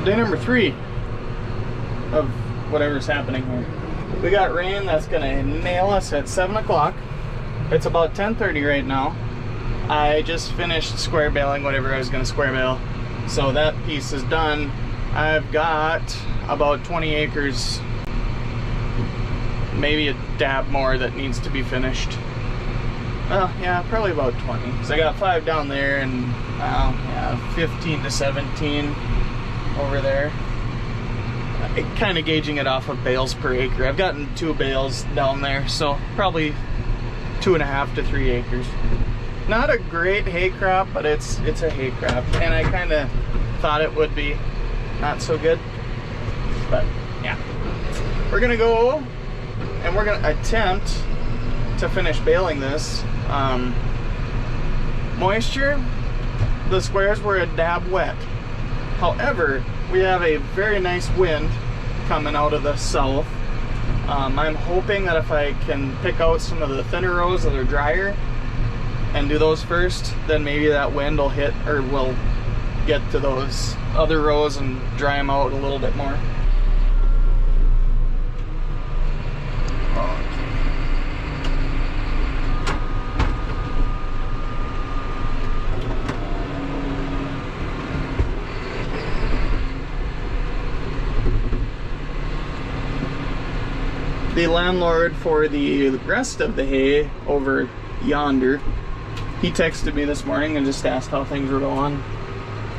Day number 3 of whatever's happening here. We got rain that's gonna nail us at 7 o'clock. It's about 10:30 right now. I just finished square baling whatever I was gonna square bale, so that piece is done. I've got about 20 acres, maybe a dab more, that needs to be finished. Well, yeah, probably about 20. So I got 5 down there and yeah, 15 to 17 over there. Kind of gauging it off of bales per acre. I've gotten 2 bales down there, so probably 2.5 to 3 acres. Not a great hay crop, but it's a hay crop, and I kind of thought it would be not so good. But yeah, we're gonna go and we're gonna attempt to finish baling this. Moisture, the squares were a dab wet. However, we have a very nice wind coming out of the south. I'm hoping that if I can pick out some of the thinner rows that are drier and do those first, then maybe that wind will hit, or will get to those other rows and dry them out a little bit more. The landlord for the rest of the hay over yonder, he texted me this morning and just asked how things were going.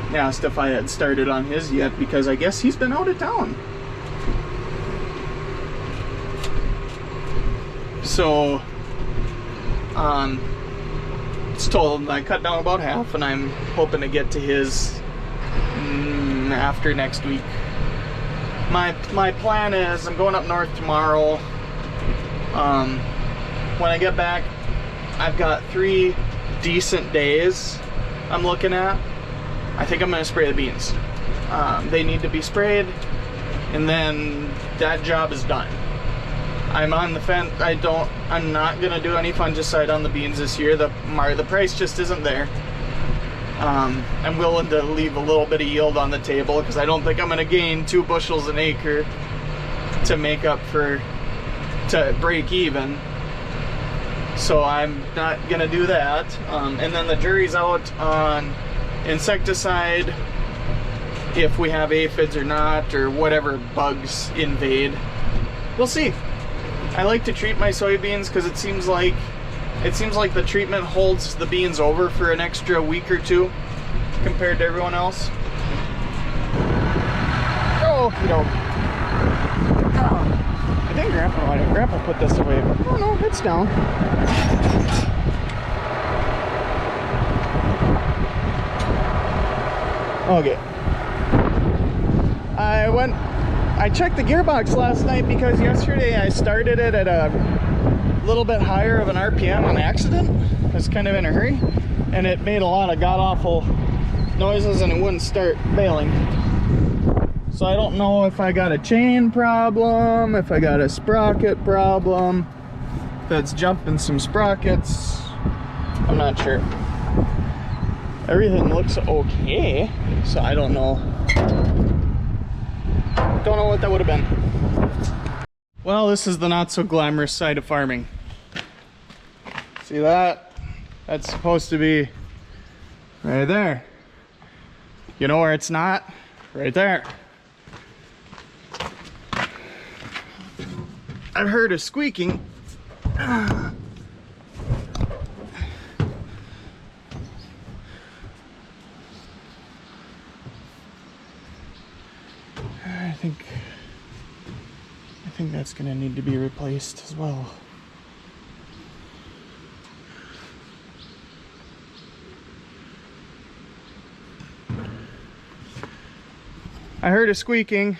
He asked if I had started on his yet, because I guess he's been out of town. So, it's told him I cut down about half, and I'm hoping to get to his after next week. My plan is I'm going up north tomorrow. When I get back, I've got 3 decent days I'm looking at. I think I'm going to spray the beans. They need to be sprayed, and then that job is done. I'm on the fence. I'm not going to do any fungicide on the beans this year. The price just isn't there. I'm willing to leave a little bit of yield on the table, because I don't think I'm going to gain 2 bushels an acre to make up to break even. So I'm not going to do that. And then the jury's out on insecticide, if we have aphids or not, or whatever bugs invade. We'll see. I like to treat my soybeans because it seems like the treatment holds the beans over for an extra week or 2 compared to everyone else. Oh, you know. I think Grandpa put this away. Oh no, it's down. Okay. I checked the gearbox last night because yesterday I started it at a little bit higher of an RPM on accident. I was kind of in a hurry, and it made a lot of god-awful noises, and it wouldn't start baling. So I don't know if I got a chain problem, if I got a sprocket problem that's jumping some sprockets. I'm not sure. Everything looks okay, so I don't know. Don't know what that would have been. Well, this is the not so glamorous side of farming. See that? That's supposed to be right there. You know where it's not? Right there. I've heard a squeaking. I think that's gonna need to be replaced as well. I heard a squeaking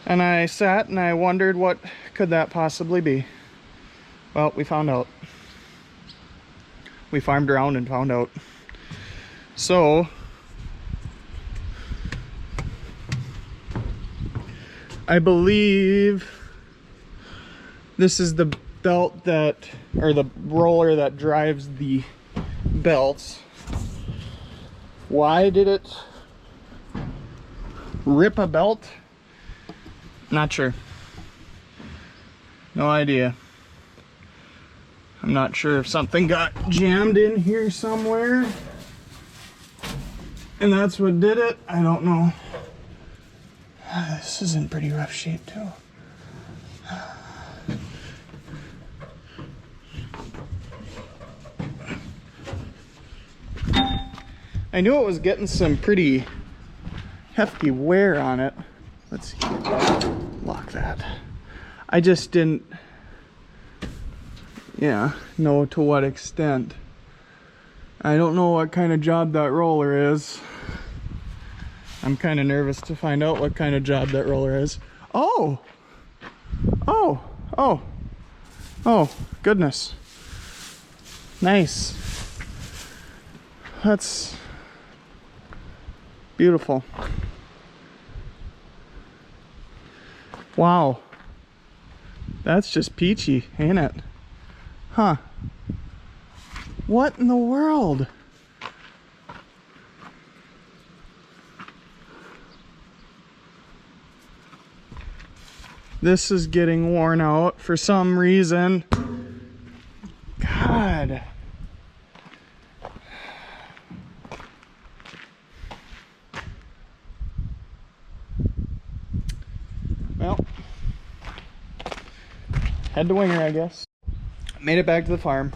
and I sat and I wondered what could that possibly be. Well, we found out. We farmed around and found out. So I believe this is the belt that, or the roller that drives the belts. Why did it rip a belt? Not sure. No idea. I'm not sure if something got jammed in here somewhere and that's what did it. I don't know. This is in pretty rough shape too. I knew it was getting some pretty hefty wear on it. Let's see. Lock that. I just didn't, know to what extent. I don't know what kind of job that roller is. I'm kind of nervous to find out what kind of job that roller is. Oh! Oh! Oh! Oh, goodness. Nice. That's beautiful. Wow. That's just peachy, ain't it? Huh. What in the world? This is getting worn out for some reason. God. Well, head to Winger, I guess. Made it back to the farm.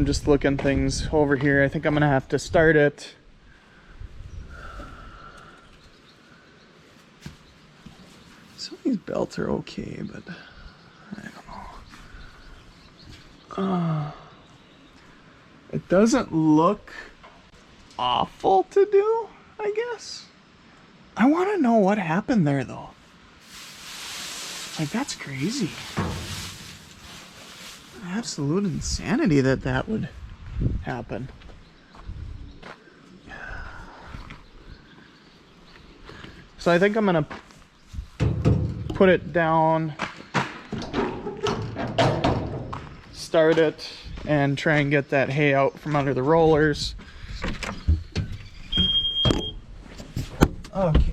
Just looking things over here. I think I'm gonna have to start it. Some of these belts are okay, but I don't know. It doesn't look awful to do, I guess. I want to know what happened there, though. Like, that's crazy. Absolute insanity that that would happen. So I think I'm gonna put it down, start it, and try and get that hay out from under the rollers. Okay.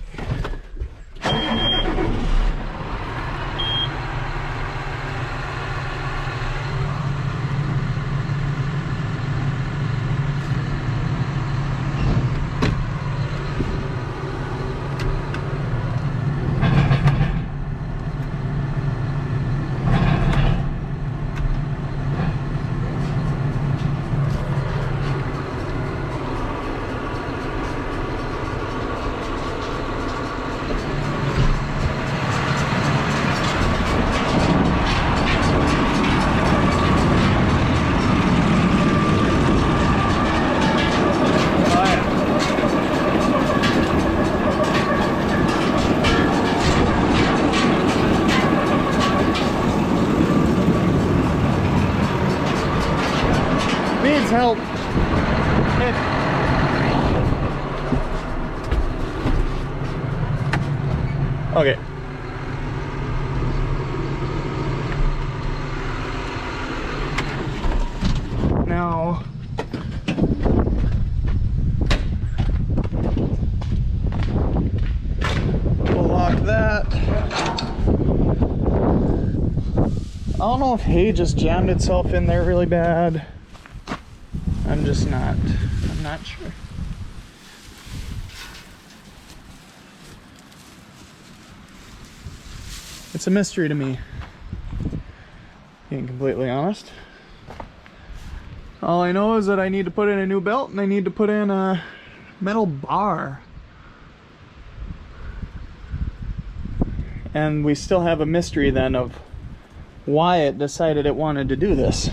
Help. Okay. Now we'll lock that. I don't know if hay just jammed itself in there really bad. I'm not sure. It's a mystery to me, being completely honest. All I know is that I need to put in a new belt and I need to put in a metal bar. And we still have a mystery then of why it decided it wanted to do this.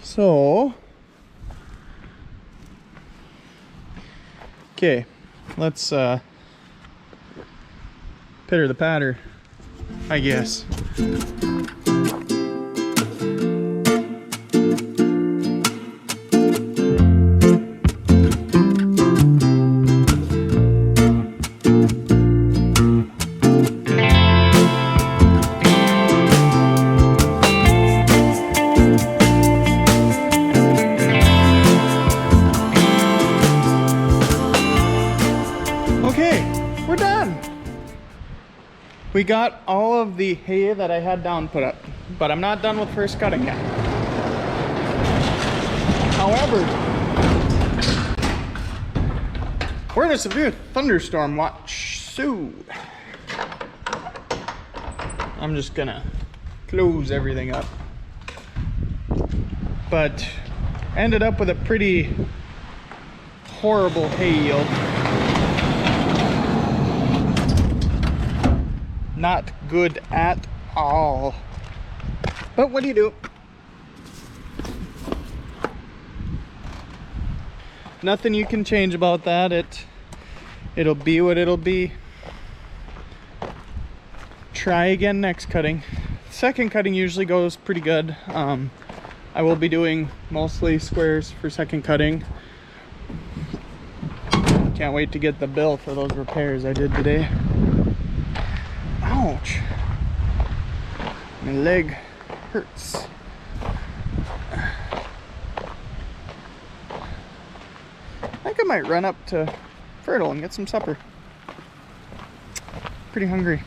So, okay, let's pitter the patter, I guess. We got all of the hay that I had down put up, but I'm not done with first cutting yet. However, we're in a severe thunderstorm watch, so I'm just gonna close everything up. But ended up with a pretty horrible hay yield. Not good at all. But what do you do? Nothing you can change about that. It'll be what it'll be. Try again next cutting. Second cutting usually goes pretty good. I will be doing mostly squares for second cutting. Can't wait to get the bill for those repairs I did today. Ouch. My leg hurts. I think I might run up to Fertile and get some supper. Pretty hungry.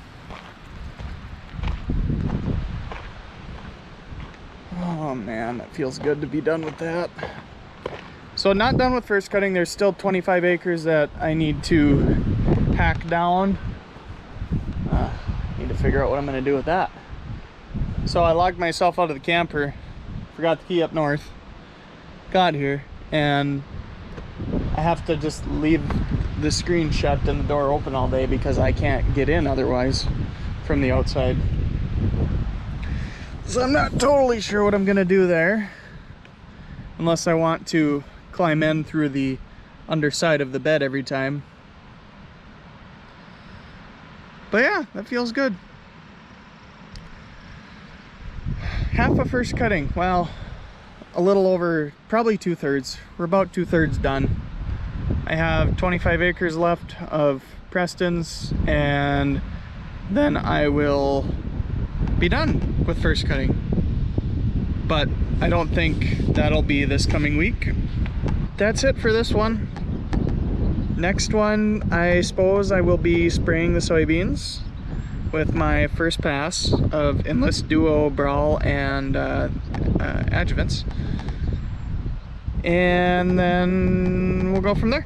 Oh man, that feels good to be done with that. So not done with first cutting. There's still 25 acres that I need to pack down. Need to figure out what I'm going to do with that. So I locked myself out of the camper, forgot the key up north, got here, and I have to just leave the screen shut and the door open all day because I can't get in otherwise from the outside. So I'm not totally sure what I'm going to do there, unless I want to climb in through the underside of the bed every time. But yeah, that feels good. Half of first cutting, well, a little over, probably 2/3. We're about 2/3 done. I have 25 acres left of Preston's, and then I will be done with first cutting. But I don't think that'll be this coming week. That's it for this one. Next one, I suppose I will be spraying the soybeans with my first pass of Enlist Duo, Brawl, and adjuvants. And then we'll go from there.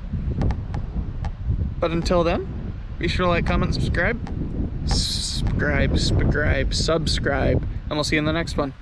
But until then, be sure to like, comment, subscribe. Subscribe. And we'll see you in the next one.